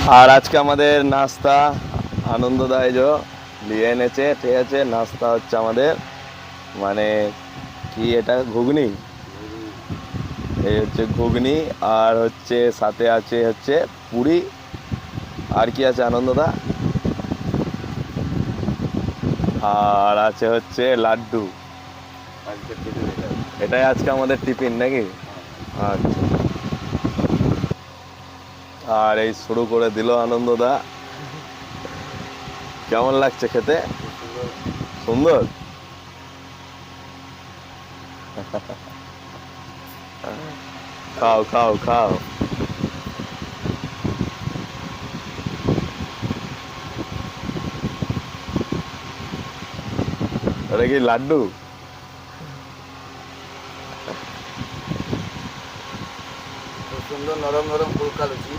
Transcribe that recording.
আর আজকে আমাদের নাস্তা আনন্দদায়ক নিয়ে এনেছে, ঠিক আছে। নাস্তা হচ্ছে আমাদের মানে কি এটা, ঘুগনি। এই হচ্ছে ঘুগনি, আর হচ্ছে সাথে আছে হচ্ছে পুরি। আর কি আছে আনন্দদা? আর আছে হচ্ছে লাড্ডু। এটাই আজকে আমাদের টিফিন নাকি? আচ্ছা। আর এই শুরু করে দিল আনন্দদা। কেমন লাগছে খেতে? সুন্দর। খাও খাও খাও। এটা কি লাড্ডু? খুব সুন্দর নরম নরম ফুলকা লুচি।